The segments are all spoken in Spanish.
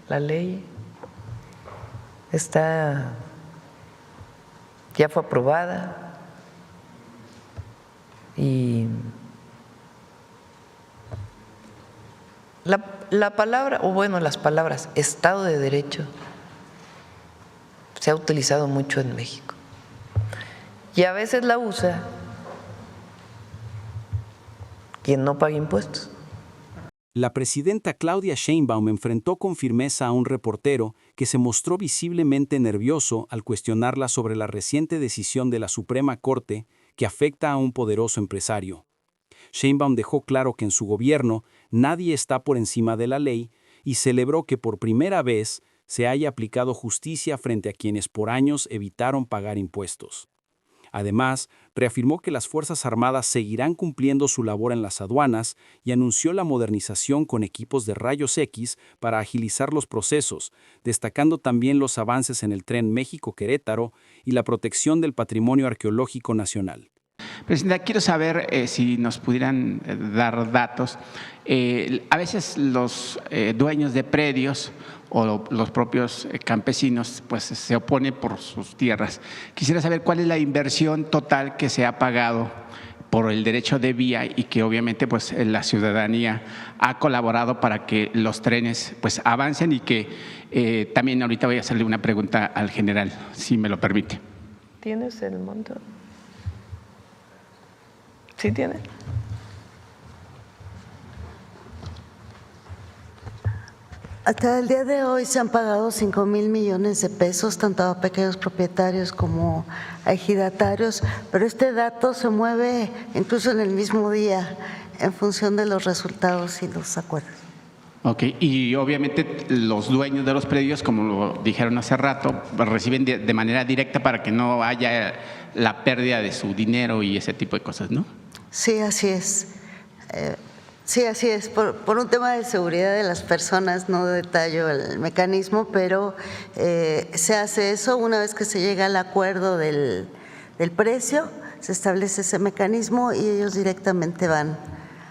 la ley ya fue aprobada y la palabra, o bueno, las palabras Estado de Derecho se ha utilizado mucho en México y a veces la usa quien no paga impuestos. La presidenta Claudia Sheinbaum enfrentó con firmeza a un reportero que se mostró visiblemente nervioso al cuestionarla sobre la reciente decisión de la Suprema Corte que afecta a un poderoso empresario. Sheinbaum dejó claro que en su gobierno nadie está por encima de la ley y celebró que por primera vez se haya aplicado justicia frente a quienes por años evitaron pagar impuestos. Además, reafirmó que las Fuerzas Armadas seguirán cumpliendo su labor en las aduanas y anunció la modernización con equipos de rayos X para agilizar los procesos, destacando también los avances en el tren México-Querétaro y la protección del patrimonio arqueológico nacional. Presidenta, quiero saber si nos pudieran dar datos. A veces los dueños de predios o los propios campesinos pues se oponen por sus tierras. Quisiera saber cuál es la inversión total que se ha pagado por el derecho de vía y que obviamente pues la ciudadanía ha colaborado para que los trenes pues avancen y que también ahorita voy a hacerle una pregunta al general, si me lo permite. ¿Tienes el monto? ¿Sí tiene? Hasta el día de hoy se han pagado 5,000 millones de pesos, tanto a pequeños propietarios como a ejidatarios, pero este dato se mueve incluso en el mismo día en función de los resultados y los acuerdos. Ok, y obviamente los dueños de los predios, como lo dijeron hace rato, reciben de manera directa para que no haya la pérdida de su dinero y ese tipo de cosas, ¿no? Sí, así es. Sí, así es. Por un tema de seguridad de las personas, no detallo el mecanismo, pero se hace eso una vez que se llega al acuerdo del precio, se establece ese mecanismo y ellos directamente van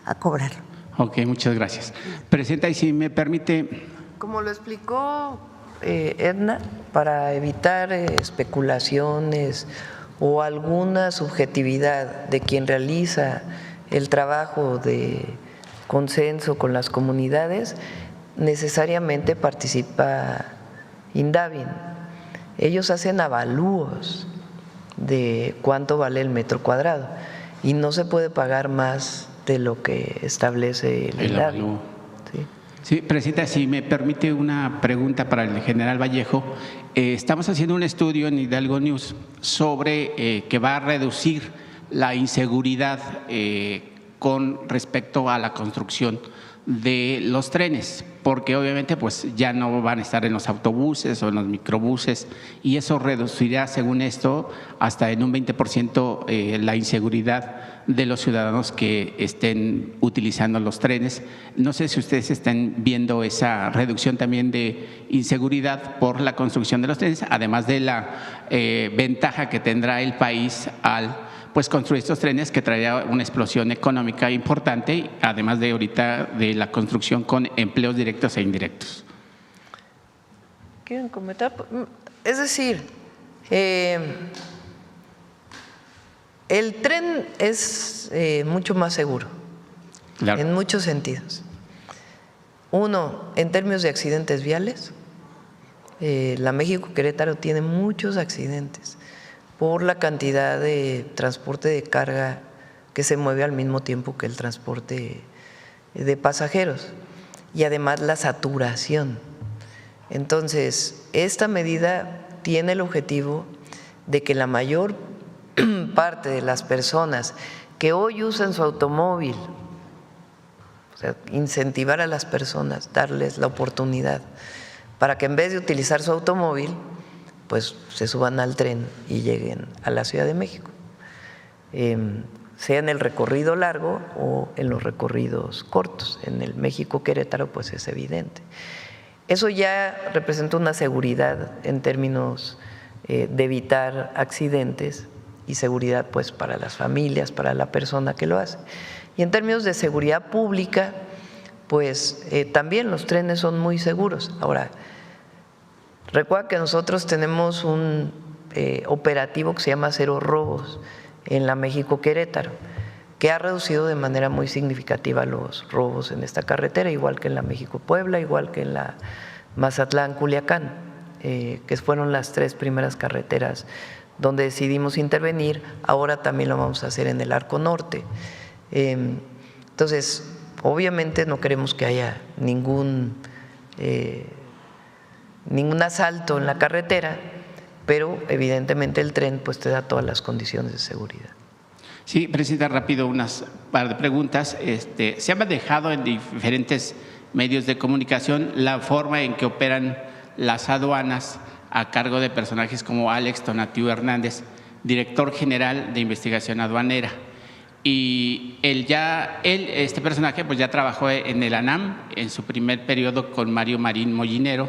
a cobrarlo. Ok, muchas gracias. Presidenta, y si me permite… Como lo explicó Edna, para evitar especulaciones o alguna subjetividad de quien realiza el trabajo de consenso con las comunidades, necesariamente participa Indavi. Ellos hacen avalúos de cuánto vale el metro cuadrado y no se puede pagar más de lo que establece el Indavi. Sí. Sí, presidenta, si me permite una pregunta para el general Vallejo. Estamos haciendo un estudio en Hidalgo News sobre que va a reducir la inseguridad con respecto a la construcción de los trenes, porque obviamente pues ya no van a estar en los autobuses o en los microbuses y eso reducirá, según esto, hasta en un 20% la inseguridad de los ciudadanos que estén utilizando los trenes. No sé si ustedes están viendo esa reducción también de inseguridad por la construcción de los trenes, además de la ventaja que tendrá el país al pues construir estos trenes, que traerá una explosión económica importante, además de ahorita de la construcción con empleos directos e indirectos. ¿Quieren comentar? Es decir, el tren es mucho más seguro, Claro. en muchos sentidos. Uno, en términos de accidentes viales, la México-Querétaro tiene muchos accidentes por la cantidad de transporte de carga que se mueve al mismo tiempo que el transporte de pasajeros y además la saturación. Entonces, esta medida tiene el objetivo de que la mayor parte de las personas que hoy usan su automóvil, o sea, incentivar a las personas, darles la oportunidad para que en vez de utilizar su automóvil, pues se suban al tren y lleguen a la Ciudad de México, sea en el recorrido largo o en los recorridos cortos. En el México-Querétaro pues es evidente. Eso ya representa una seguridad en términos de evitar accidentes y seguridad pues para las familias, para la persona que lo hace. Y en términos de seguridad pública, pues también los trenes son muy seguros. Ahora, recuerda que nosotros tenemos un operativo que se llama Cero Robos en la México-Querétaro, que ha reducido de manera muy significativa los robos en esta carretera, igual que en la México-Puebla, igual que en la Mazatlán-Culiacán, que fueron las 3 primeras carreteras donde decidimos intervenir. Ahora también lo vamos a hacer en el Arco Norte. Entonces, obviamente no queremos que haya ningún asalto en la carretera, pero evidentemente el tren pues te da todas las condiciones de seguridad. Sí, Presidenta, rápido unas par de preguntas. Se ha manejado en diferentes medios de comunicación la forma en que operan las aduanas a cargo de personajes como Alex Tonatiuh Hernández, director general de investigación aduanera. Y este personaje pues ya trabajó en el ANAM en su primer periodo con Mario Marín Mollinero.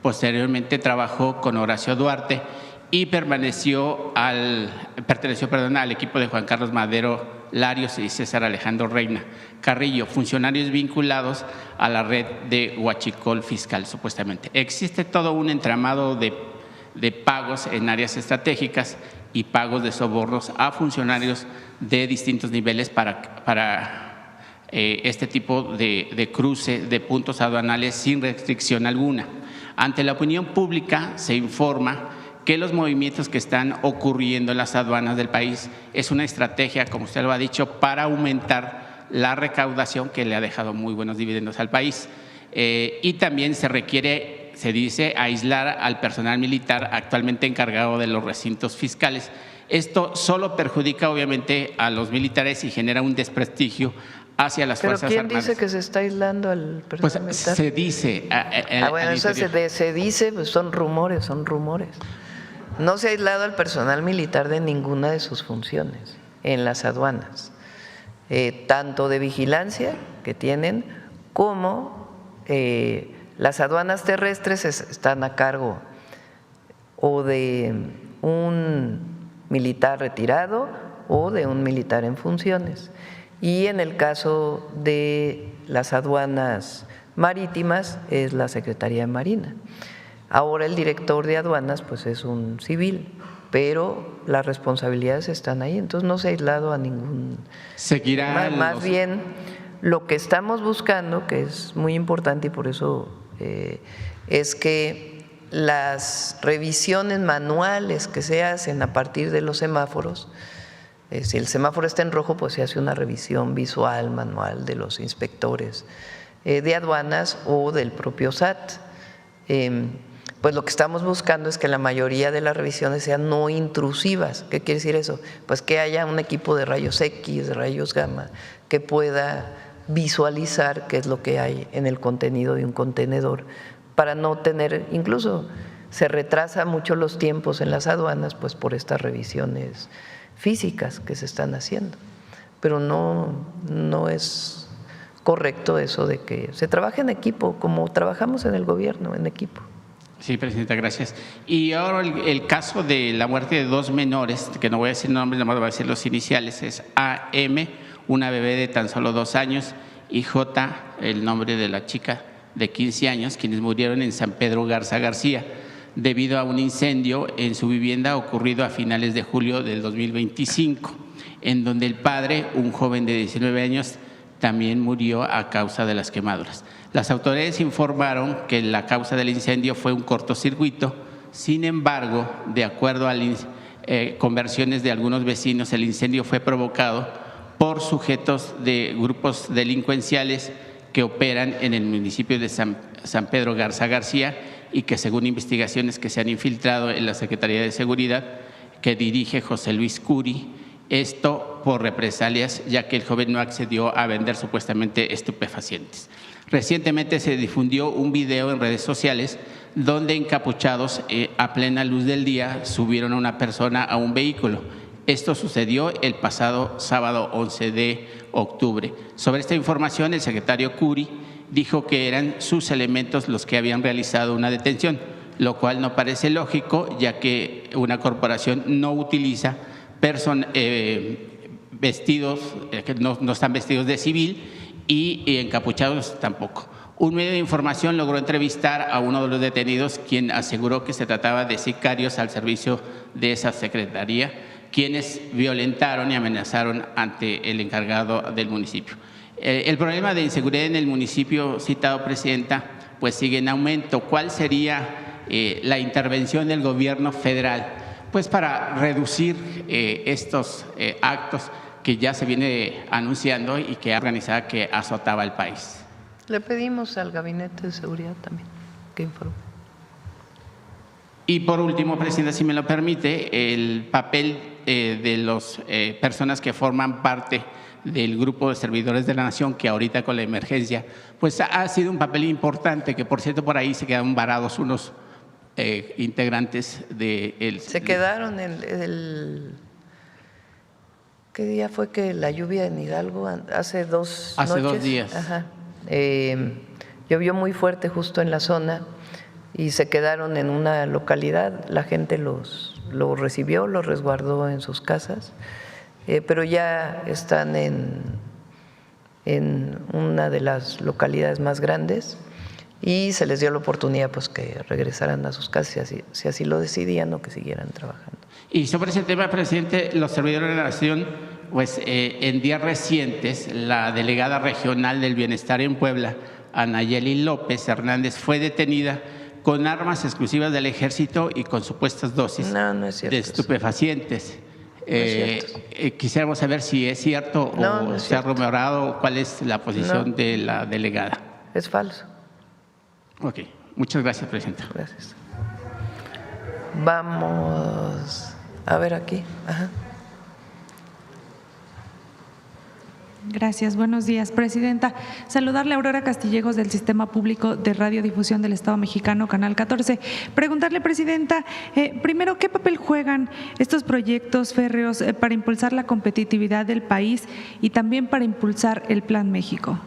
Posteriormente trabajó con Horacio Duarte y perteneció al equipo de Juan Carlos Madero Larios y César Alejandro Reina Carrillo, funcionarios vinculados a la red de huachicol fiscal, supuestamente. Existe todo un entramado de pagos en áreas estratégicas y pagos de sobornos a funcionarios de distintos niveles para este tipo de cruce de puntos aduanales sin restricción alguna. Ante la opinión pública se informa que los movimientos que están ocurriendo en las aduanas del país es una estrategia, como usted lo ha dicho, para aumentar la recaudación que le ha dejado muy buenos dividendos al país. Y también se requiere, se dice, aislar al personal militar actualmente encargado de los recintos fiscales. Esto solo perjudica obviamente a los militares y genera un desprestigio hacia las Fuerzas Armadas. ¿Pero quién dice que se está aislando al personal militar? Se dice. Bueno, eso se dice, pues son rumores. No se ha aislado al personal militar de ninguna de sus funciones en las aduanas, tanto de vigilancia que tienen como las aduanas terrestres están a cargo o de un militar retirado o de un militar en funciones. Y en el caso de las aduanas marítimas es la Secretaría de Marina. Ahora el director de aduanas pues es un civil, pero las responsabilidades están ahí, entonces no se ha aislado a ningún… Seguirá más bien lo que estamos buscando, que es muy importante y por eso es que las revisiones manuales que se hacen a partir de los semáforos, si el semáforo está en rojo, pues se hace una revisión visual, manual de los inspectores de aduanas o del propio SAT. Pues lo que estamos buscando es que la mayoría de las revisiones sean no intrusivas. ¿Qué quiere decir eso? Pues que haya un equipo de rayos X, de rayos gamma, que pueda visualizar qué es lo que hay en el contenido de un contenedor para no tener, incluso se retrasa mucho los tiempos en las aduanas pues por estas revisiones físicas que se están haciendo, pero no es correcto eso de que se trabaje en equipo, como trabajamos en el gobierno, en equipo. Sí, Presidenta, gracias. Y ahora el caso de la muerte de 2 menores, que no voy a decir nombres, nada más voy a decir los iniciales, es AM, una bebé de tan solo 2 años, y J, el nombre de la chica de 15 años, quienes murieron en San Pedro Garza García, debido a un incendio en su vivienda ocurrido a finales de julio del 2025, en donde el padre, un joven de 19 años, también murió a causa de las quemaduras. Las autoridades informaron que la causa del incendio fue un cortocircuito. Sin embargo, de acuerdo a conversiones de algunos vecinos, el incendio fue provocado por sujetos de grupos delincuenciales que operan en el municipio de San Pedro Garza García y que, según investigaciones que se han infiltrado en la Secretaría de Seguridad que dirige José Luis Curi, esto por represalias, ya que el joven no accedió a vender supuestamente estupefacientes. Recientemente se difundió un video en redes sociales donde encapuchados a plena luz del día subieron a una persona a un vehículo. Esto sucedió el pasado sábado 11 de octubre. Sobre esta información, el secretario Curi dijo que eran sus elementos los que habían realizado una detención, lo cual no parece lógico, ya que una corporación no utiliza vestidos, que no están vestidos de civil, y encapuchados tampoco. Un medio de información logró entrevistar a uno de los detenidos, quien aseguró que se trataba de sicarios al servicio de esa secretaría, quienes violentaron y amenazaron ante el encargado del municipio. El problema de inseguridad en el municipio citado, Presidenta, pues sigue en aumento. ¿Cuál sería la intervención del gobierno federal pues para reducir estos actos que ya se viene anunciando y que ha organizado que azotaba el país? Le pedimos al Gabinete de Seguridad también que informe. Y por último, Presidenta, si me lo permite, el papel de las personas que forman parte del grupo de servidores de la Nación, que ahorita con la emergencia, pues ha sido un papel importante, que por cierto por ahí se quedaron varados unos integrantes de Se quedaron ¿qué día fue que la lluvia en Hidalgo? Hace dos días. Ajá. Llovió muy fuerte justo en la zona y se quedaron en una localidad. La gente los recibió, los resguardó en sus casas, pero ya están en una de las localidades más grandes y se les dio la oportunidad pues que regresaran a sus casas si así lo decidían o que siguieran trabajando. Y sobre ese tema, Presidente, los servidores de la Nación, pues en días recientes, la delegada regional del Bienestar en Puebla, Anayeli López Hernández, fue detenida con armas exclusivas del Ejército y con supuestas dosis de estupefacientes. Quisiéramos saber si es cierto o se ha rumorado, cuál es la posición de la delegada. Es falso. Ok, muchas gracias, Presidenta. Gracias. Vamos a ver aquí. Ajá. Gracias, buenos días, Presidenta. Saludarle a Aurora Castillejos del Sistema Público de Radiodifusión del Estado Mexicano, Canal 14. Preguntarle, Presidenta, primero, ¿qué papel juegan estos proyectos férreos para impulsar la competitividad del país y también para impulsar el Plan México?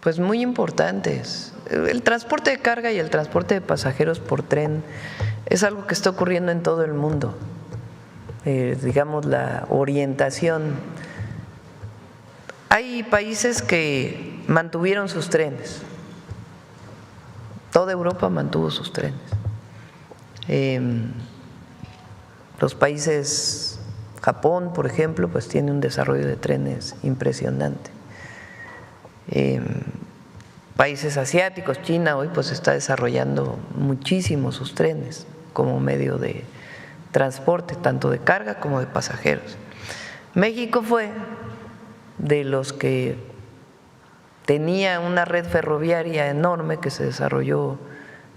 Pues muy importantes. El transporte de carga y el transporte de pasajeros por tren es algo que está ocurriendo en todo el mundo. Digamos, la orientación. Hay países que mantuvieron sus trenes. Toda Europa mantuvo sus trenes. Los países, Japón, por ejemplo, pues tiene un desarrollo de trenes impresionante. Países asiáticos, China hoy pues está desarrollando muchísimo sus trenes como medio de transporte, tanto de carga como de pasajeros. México fue de los que tenía una red ferroviaria enorme que se desarrolló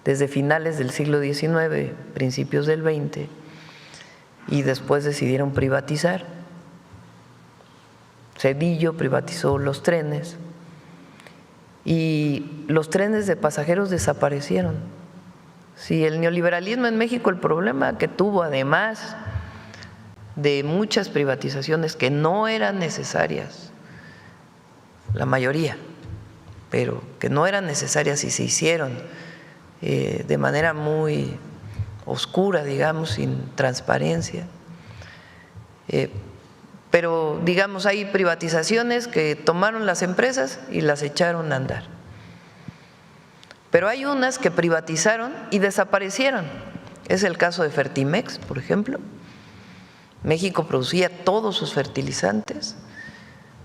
desde finales del siglo XIX, principios del XX, y después decidieron privatizar. Zedillo privatizó los trenes y los trenes de pasajeros desaparecieron. Sí, el neoliberalismo en México, el problema que tuvo, además de muchas privatizaciones que no eran necesarias, la mayoría, pero que no eran necesarias y se hicieron de manera muy oscura, digamos, sin transparencia. Pero, digamos, hay privatizaciones que tomaron las empresas y las echaron a andar. Pero hay unas que privatizaron y desaparecieron. Es el caso de Fertimex, por ejemplo. México producía todos sus fertilizantes,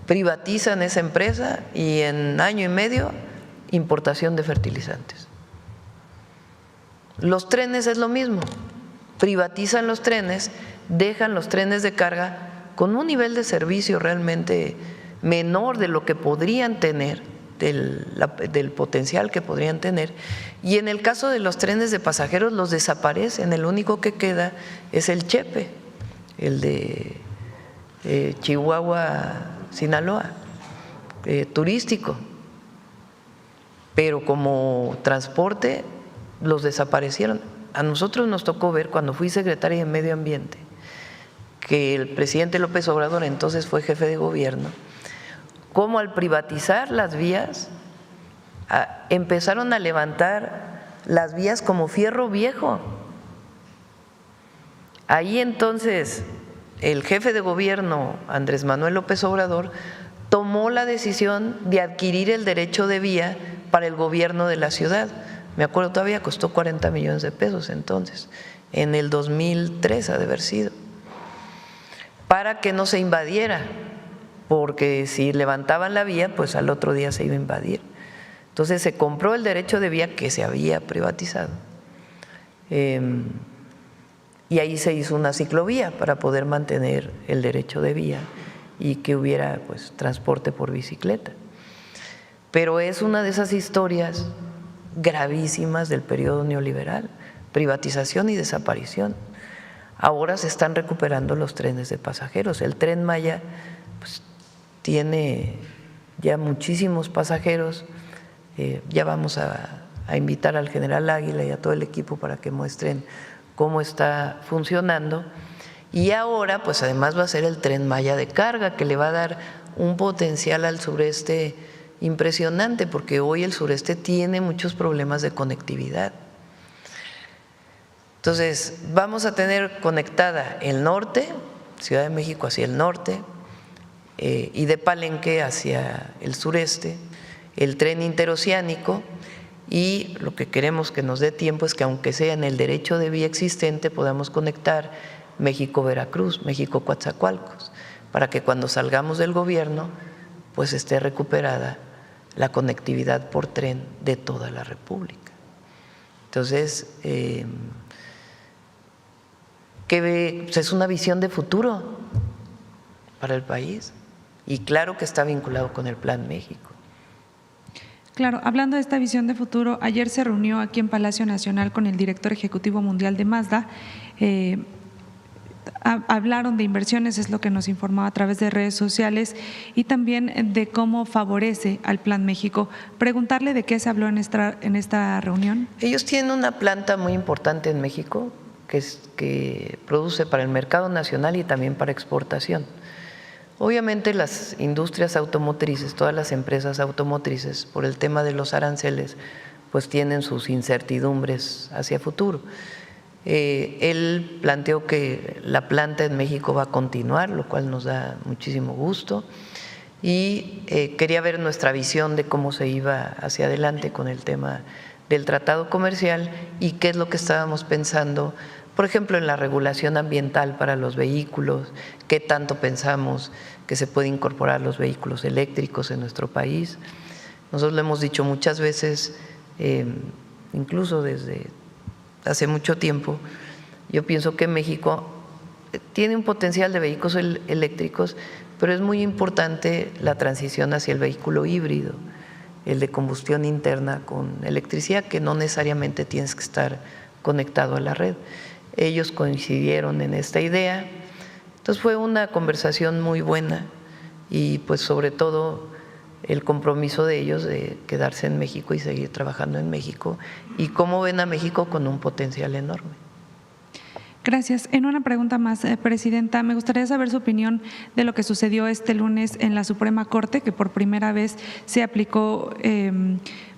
privatizan esa empresa y en año y medio importación de fertilizantes. Los trenes es lo mismo, privatizan los trenes, dejan los trenes de carga con un nivel de servicio realmente menor de lo que podrían tener, del potencial que podrían tener, y en el caso de los trenes de pasajeros los desaparecen, el único que queda es el Chepe, el de Chihuahua, Sinaloa, turístico, pero como transporte los desaparecieron. A nosotros nos tocó ver cuando fui secretaria de Medio Ambiente que el presidente López Obrador entonces fue jefe de gobierno, cómo al privatizar las vías empezaron a levantar las vías como fierro viejo. Ahí entonces el jefe de gobierno, Andrés Manuel López Obrador, tomó la decisión de adquirir el derecho de vía para el gobierno de la ciudad. Me acuerdo todavía, costó 40 millones de pesos entonces, en el 2003 ha de haber sido, para que no se invadiera, porque si levantaban la vía, pues al otro día se iba a invadir. Entonces se compró el derecho de vía que se había privatizado y ahí se hizo una ciclovía para poder mantener el derecho de vía y que hubiera pues transporte por bicicleta. Pero es una de esas historias gravísimas del periodo neoliberal, privatización y desaparición. Ahora se están recuperando los trenes de pasajeros. El Tren Maya pues, tiene ya muchísimos pasajeros. Ya vamos a invitar al general Águila y a todo el equipo para que muestren cómo está funcionando. Y ahora, pues además va a ser el Tren Maya de carga, que le va a dar un potencial al sureste impresionante, porque hoy el sureste tiene muchos problemas de conectividad. Entonces, vamos a tener conectada el norte, Ciudad de México hacia el norte, y de Palenque hacia el sureste, el tren interoceánico, y lo que queremos que nos dé tiempo es que aunque sea en el derecho de vía existente podamos conectar México-Veracruz, México-Coatzacoalcos, para que cuando salgamos del gobierno pues esté recuperada la conectividad por tren de toda la República. Entonces, pues es una visión de futuro para el país y claro que está vinculado con el Plan México. Claro, hablando de esta visión de futuro, ayer se reunió aquí en Palacio Nacional con el director ejecutivo mundial de Mazda. Hablaron de inversiones, es lo que nos informaba a través de redes sociales, y también de cómo favorece al Plan México. Preguntarle de qué se habló en esta reunión. Ellos tienen una planta muy importante en México que produce para el mercado nacional y también para exportación. Obviamente las industrias automotrices, todas las empresas automotrices, por el tema de los aranceles, pues tienen sus incertidumbres hacia futuro. Él planteó que la planta en México va a continuar, lo cual nos da muchísimo gusto, y quería ver nuestra visión de cómo se iba hacia adelante con el tema del tratado comercial y qué es lo que estábamos pensando, por ejemplo, en la regulación ambiental para los vehículos, qué tanto pensamos que se puede incorporar los vehículos eléctricos en nuestro país. Nosotros lo hemos dicho muchas veces, incluso desde hace mucho tiempo, yo pienso que México tiene un potencial de vehículos eléctricos, pero es muy importante la transición hacia el vehículo híbrido, el de combustión interna con electricidad, que no necesariamente tienes que estar conectado a la red. Ellos coincidieron en esta idea, entonces fue una conversación muy buena y pues sobre todo el compromiso de ellos de quedarse en México y seguir trabajando en México y cómo ven a México con un potencial enorme. Gracias. En una pregunta más, Presidenta, me gustaría saber su opinión de lo que sucedió este lunes en la Suprema Corte, que por primera vez se aplicó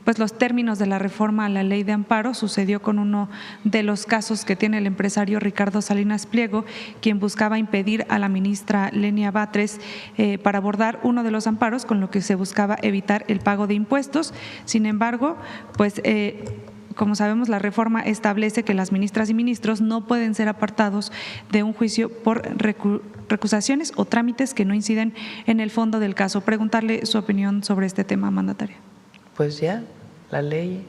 pues los términos de la reforma a la ley de amparo. Sucedió con uno de los casos que tiene el empresario Ricardo Salinas Pliego, quien buscaba impedir a la ministra Lenia Batres para abordar uno de los amparos, con lo que se buscaba evitar el pago de impuestos. Sin embargo, pues como sabemos, la reforma establece que las ministras y ministros no pueden ser apartados de un juicio por recusaciones o trámites que no inciden en el fondo del caso. Preguntarle su opinión sobre este tema, mandataria. Pues ya, la ley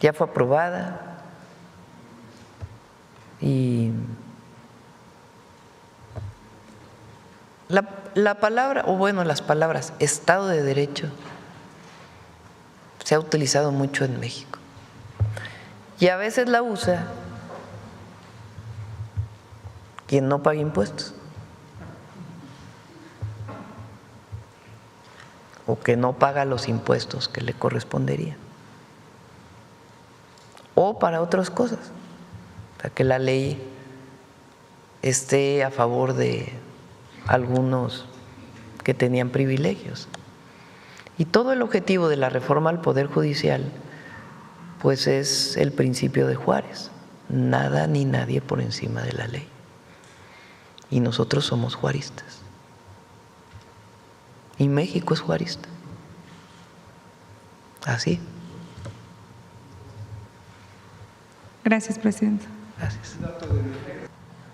ya fue aprobada y la palabra, o bueno, las palabras Estado de Derecho se ha utilizado mucho en México y a veces la usa quien no paga impuestos o que no paga los impuestos que le corresponderían o para otras cosas, para que la ley esté a favor de algunos que tenían privilegios. Y todo el objetivo de la reforma al Poder Judicial pues es el principio de Juárez, nada ni nadie por encima de la ley. y nosotros somos juaristas. Y México es juarista. Así. Gracias, presidenta. Gracias.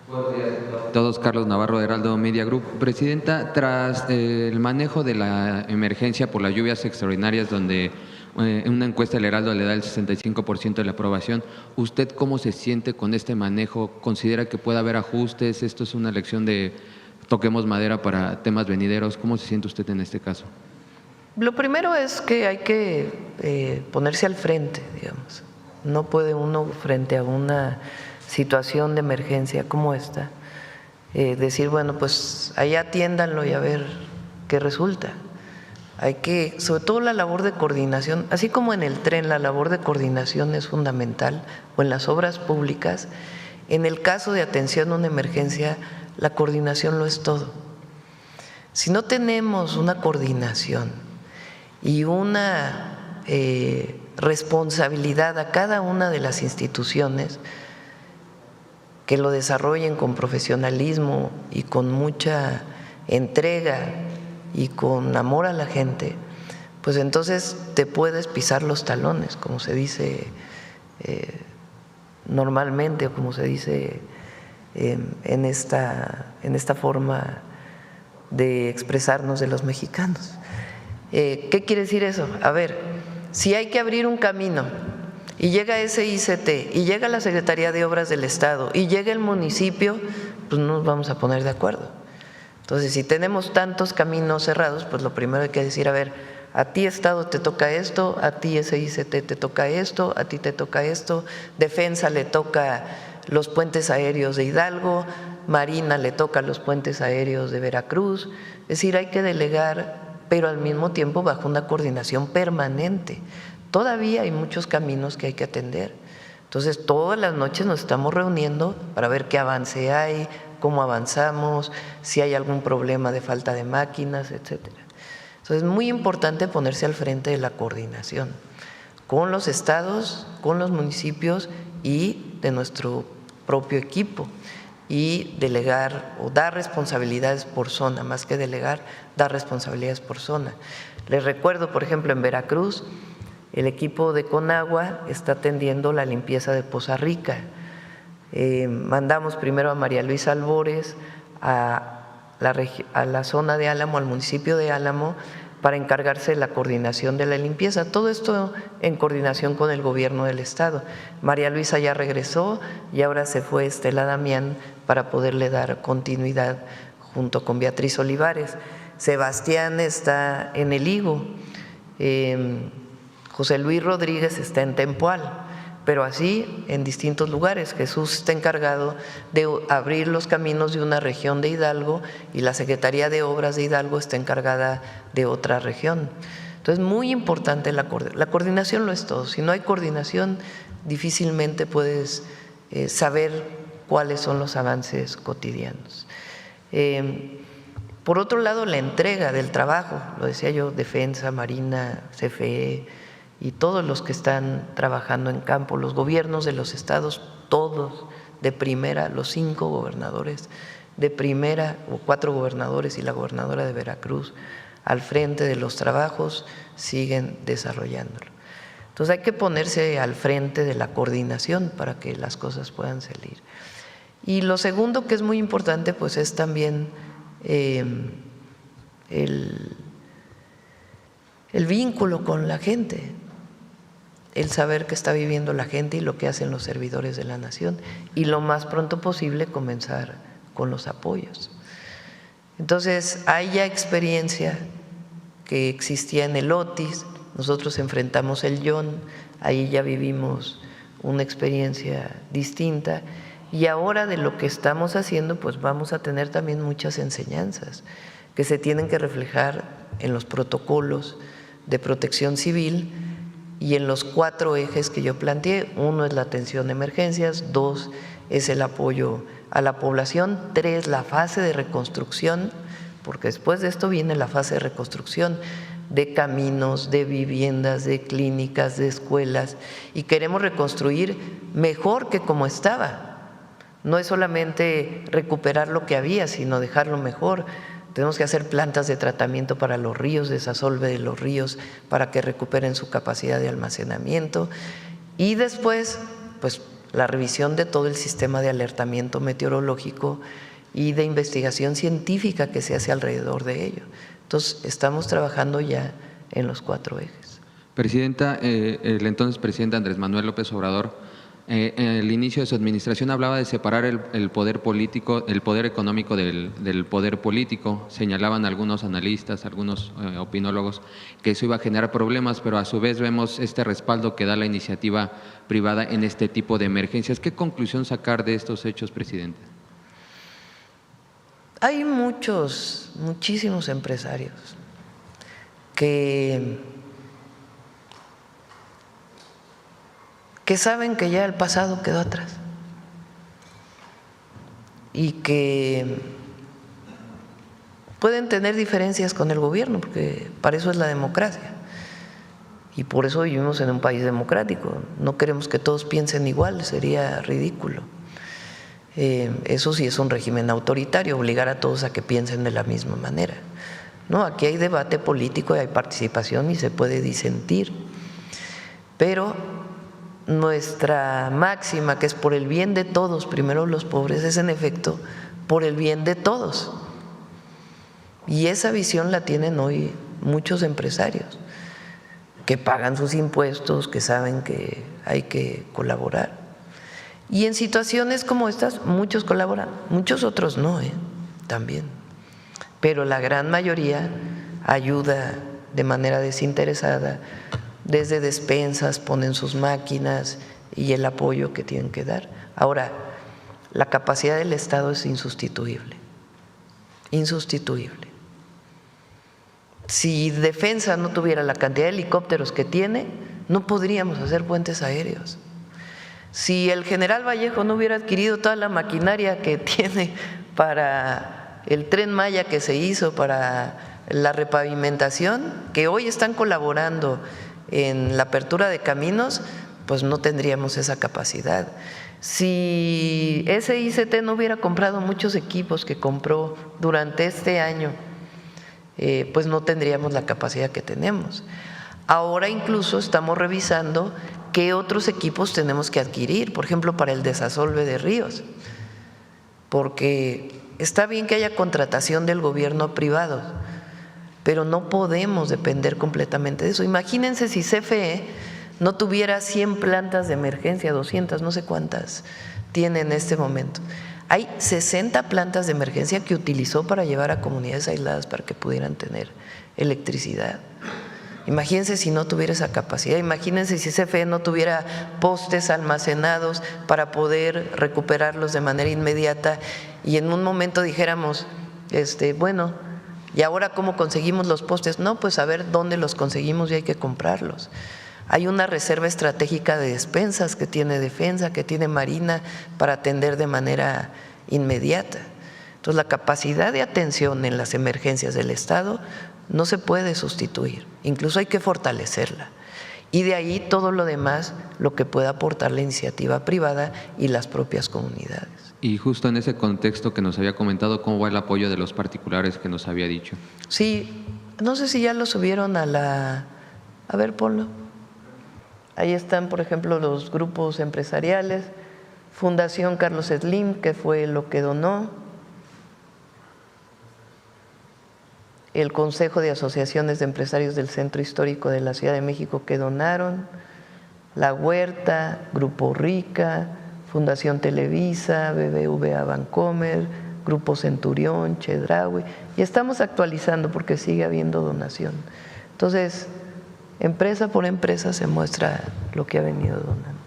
Buenos días a todos. Carlos Navarro, de Heraldo Media Group. Presidenta, tras el manejo de la emergencia por las lluvias extraordinarias, donde en una encuesta el Heraldo le da el 65% de la aprobación, ¿usted cómo se siente con este manejo? ¿Considera que puede haber ajustes? ¿Esto es una lección de toquemos madera para temas venideros? ¿Cómo se siente usted en este caso? Lo primero es que hay que ponerse al frente, digamos. No puede uno, frente a una situación de emergencia como esta, decir, bueno, pues allá atiéndanlo y a ver qué resulta. Hay que, sobre todo la labor de coordinación, así como en el tren la labor de coordinación es fundamental, o en las obras públicas, en el caso de atención a una emergencia, la coordinación lo es todo. Si no tenemos una coordinación y una responsabilidad a cada una de las instituciones que lo desarrollen con profesionalismo y con mucha entrega y con amor a la gente, pues entonces te puedes pisar los talones, como se dice normalmente, o como se dice en esta forma de expresarnos de los mexicanos. ¿Qué quiere decir eso? A ver, si hay que abrir un camino y llega SICT y llega la Secretaría de Obras del Estado y llega el municipio, pues no nos vamos a poner de acuerdo. Entonces, si tenemos tantos caminos cerrados, pues lo primero hay que decir, a ver, a ti Estado te toca esto, a ti SICT te toca esto, a ti te toca esto, Defensa le toca los puentes aéreos de Hidalgo, Marina le toca los puentes aéreos de Veracruz. Es decir, hay que delegar, pero al mismo tiempo bajo una coordinación permanente. Todavía hay muchos caminos que hay que atender. Entonces, todas las noches nos estamos reuniendo para ver qué avance hay, cómo avanzamos, si hay algún problema de falta de máquinas, etcétera. Entonces, es muy importante ponerse al frente de la coordinación con los estados, con los municipios y de nuestro propio equipo, y delegar o dar responsabilidades por zona, más que delegar, dar responsabilidades por zona. Les recuerdo, por ejemplo, en Veracruz, el equipo de Conagua está atendiendo la limpieza de Poza Rica. Mandamos primero a María Luisa Albores a la zona de Álamo, al municipio de Álamo, para encargarse de la coordinación de la limpieza. Todo esto en coordinación con el gobierno del estado. María Luisa ya regresó y ahora se fue Estela Damián para poderle dar continuidad junto con Beatriz Olivares. Sebastián está en El Higo, José Luis Rodríguez está en Tempoal, pero así en distintos lugares. Jesús está encargado de abrir los caminos de una región de Hidalgo y la Secretaría de Obras de Hidalgo está encargada de otra región. Entonces, muy importante la coordinación, lo es todo. Si no hay coordinación, difícilmente puedes saber cuáles son los avances cotidianos. Por otro lado, la entrega del trabajo, lo decía yo, Defensa, Marina, CFE y todos los que están trabajando en campo, los gobiernos de los estados, todos de primera, los 5 gobernadores de primera, o 4 gobernadores y la gobernadora de Veracruz, al frente de los trabajos, siguen desarrollándolo. Entonces hay que ponerse al frente de la coordinación para que las cosas puedan salir. Y lo segundo que es muy importante, pues es también el vínculo con la gente, el saber qué está viviendo la gente y lo que hacen los servidores de la nación, y lo más pronto posible comenzar con los apoyos. Entonces, hay ya experiencia que existía en el Otis, nosotros enfrentamos el Yon, ahí ya vivimos una experiencia distinta, y ahora de lo que estamos haciendo, pues vamos a tener también muchas enseñanzas que se tienen que reflejar en los protocolos de protección civil y en los 4 ejes que yo planteé. 1 es la atención de emergencias, 2 es el apoyo a la población, 3 la fase de reconstrucción, porque después de esto viene la fase de reconstrucción de caminos, de viviendas, de clínicas, de escuelas, y queremos reconstruir mejor que como estaba, No es solamente recuperar lo que había, sino dejarlo mejor. Tenemos que hacer plantas de tratamiento para los ríos, desasolve de los ríos para que recuperen su capacidad de almacenamiento. Y después, pues la revisión de todo el sistema de alertamiento meteorológico y de investigación científica que se hace alrededor de ello. Entonces, estamos trabajando ya en los 4 ejes. Presidenta, el entonces presidente Andrés Manuel López Obrador, en el inicio de su administración hablaba de separar el poder político, el poder económico del poder político. Señalaban algunos analistas, algunos opinólogos que eso iba a generar problemas, pero a su vez vemos este respaldo que da la iniciativa privada en este tipo de emergencias. ¿Qué conclusión sacar de estos hechos, presidente? Hay muchísimos empresarios que saben que ya el pasado quedó atrás y que pueden tener diferencias con el gobierno, porque para eso es la democracia y por eso vivimos en un país democrático. No queremos que todos piensen igual, sería ridículo. Eso sí es un régimen autoritario, obligar a todos a que piensen de la misma manera. No, aquí hay debate político y hay participación y se puede disentir, pero nuestra máxima, que es por el bien de todos, primero los pobres, es en efecto por el bien de todos. Y esa visión la tienen hoy muchos empresarios que pagan sus impuestos, que saben que hay que colaborar. Y en situaciones como estas muchos colaboran, muchos otros no, también. Pero la gran mayoría ayuda de manera desinteresada. Desde despensas ponen sus máquinas y el apoyo que tienen que dar. Ahora, la capacidad del Estado es insustituible, insustituible. Si Defensa no tuviera la cantidad de helicópteros que tiene, no podríamos hacer puentes aéreos. Si el general Vallejo no hubiera adquirido toda la maquinaria que tiene para el Tren Maya que se hizo, para la repavimentación, que hoy están colaborando en la apertura de caminos, pues no tendríamos esa capacidad. Si SICT no hubiera comprado muchos equipos que compró durante este año, pues no tendríamos la capacidad que tenemos. Ahora incluso estamos revisando qué otros equipos tenemos que adquirir, por ejemplo, para el desasolve de ríos, porque está bien que haya contratación del gobierno a privados, pero no podemos depender completamente de eso. Imagínense si CFE no tuviera 100 plantas de emergencia, 200, no sé cuántas tiene en este momento. Hay 60 plantas de emergencia que utilizó para llevar a comunidades aisladas para que pudieran tener electricidad. Imagínense si no tuviera esa capacidad, imagínense si CFE no tuviera postes almacenados para poder recuperarlos de manera inmediata y en un momento dijéramos, bueno, ¿y ahora cómo conseguimos los postes? No, pues a ver dónde los conseguimos y hay que comprarlos. Hay una reserva estratégica de despensas que tiene Defensa, que tiene Marina para atender de manera inmediata. Entonces, la capacidad de atención en las emergencias del Estado no se puede sustituir, incluso hay que fortalecerla. Y de ahí todo lo demás, lo que pueda aportar la iniciativa privada y las propias comunidades. Y justo en ese contexto que nos había comentado, ¿cómo va el apoyo de los particulares que nos había dicho? Sí, no sé si ya lo subieron a la… A ver, ponlo. Ahí están, por ejemplo, los grupos empresariales, Fundación Carlos Slim, que fue lo que donó, el Consejo de Asociaciones de Empresarios del Centro Histórico de la Ciudad de México que donaron, La Huerta, Grupo Rica, Fundación Televisa, BBVA Bancomer, Grupo Centurión, Chedraui, y estamos actualizando porque sigue habiendo donación. Entonces, empresa por empresa se muestra lo que ha venido donando.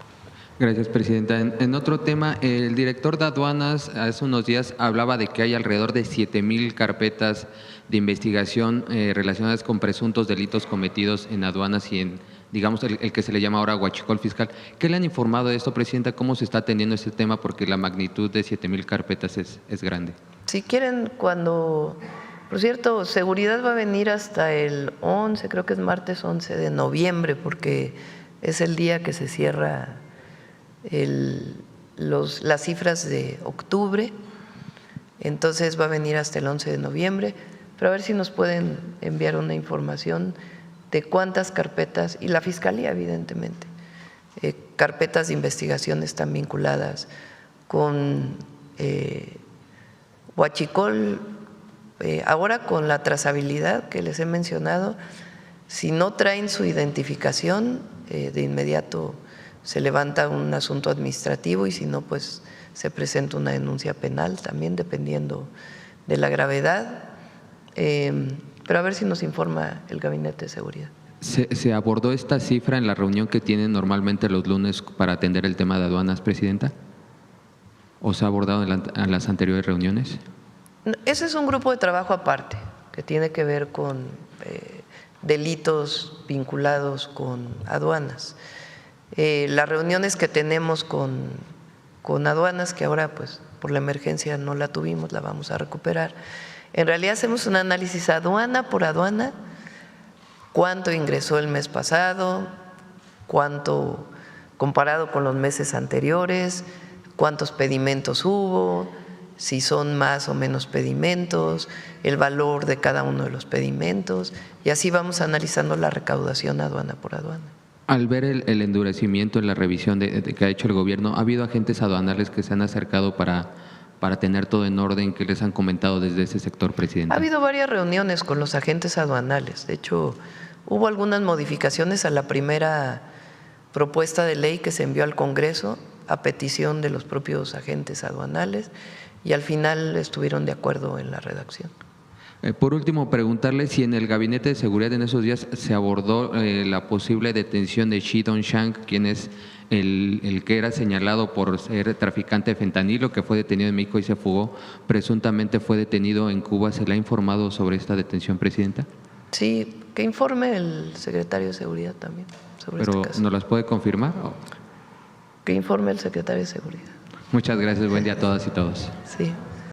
Gracias, presidenta. En otro tema, el director de aduanas hace unos días hablaba de que hay alrededor de 7,000 carpetas de investigación relacionadas con presuntos delitos cometidos en aduanas y en, digamos, el que se le llama ahora huachicol fiscal. ¿Qué le han informado de esto, presidenta? ¿Cómo se está atendiendo este tema? Porque la magnitud de 7,000 carpetas es grande. Si quieren, cuando… Por cierto, seguridad va a venir hasta el 11, creo que es martes 11 de noviembre, porque es el día que se cierra las cifras de octubre, entonces va a venir hasta el 11 de noviembre, pero a ver si nos pueden enviar una información de cuántas carpetas, y la Fiscalía evidentemente, carpetas de investigación están vinculadas con huachicol, ahora con la trazabilidad que les he mencionado. Si no traen su identificación, de inmediato se levanta un asunto administrativo y si no, pues se presenta una denuncia penal también, dependiendo de la gravedad. Pero a ver si nos informa el Gabinete de Seguridad. ¿Se abordó esta cifra en la reunión que tienen normalmente los lunes para atender el tema de aduanas, Presidenta? ¿O se ha abordado en las anteriores reuniones? Ese es un grupo de trabajo aparte, que tiene que ver con delitos vinculados con aduanas. Las reuniones que tenemos con aduanas, que ahora pues por la emergencia no la tuvimos, la vamos a recuperar. En realidad hacemos un análisis aduana por aduana, cuánto ingresó el mes pasado, cuánto comparado con los meses anteriores, cuántos pedimentos hubo, si son más o menos pedimentos, el valor de cada uno de los pedimentos, y así vamos analizando la recaudación aduana por aduana. Al ver el endurecimiento en la revisión que ha hecho el gobierno, ¿ha habido agentes aduanales que se han acercado para tener todo en orden? ¿Qué les han comentado desde ese sector, Presidente? Ha habido varias reuniones con los agentes aduanales. De hecho, hubo algunas modificaciones a la primera propuesta de ley que se envió al Congreso a petición de los propios agentes aduanales y al final estuvieron de acuerdo en la redacción. Por último, preguntarle si en el Gabinete de Seguridad en esos días se abordó la posible detención de Shi Dong-shang, quien es el que era señalado por ser traficante de fentanilo, que fue detenido en México y se fugó. Presuntamente fue detenido en Cuba. ¿Se le ha informado sobre esta detención, Presidenta? Sí, que informe el secretario de Seguridad también sobre este caso. ¿Nos las puede confirmar? Que informe el secretario de Seguridad. Muchas gracias. Buen día a todas y todos. Sí.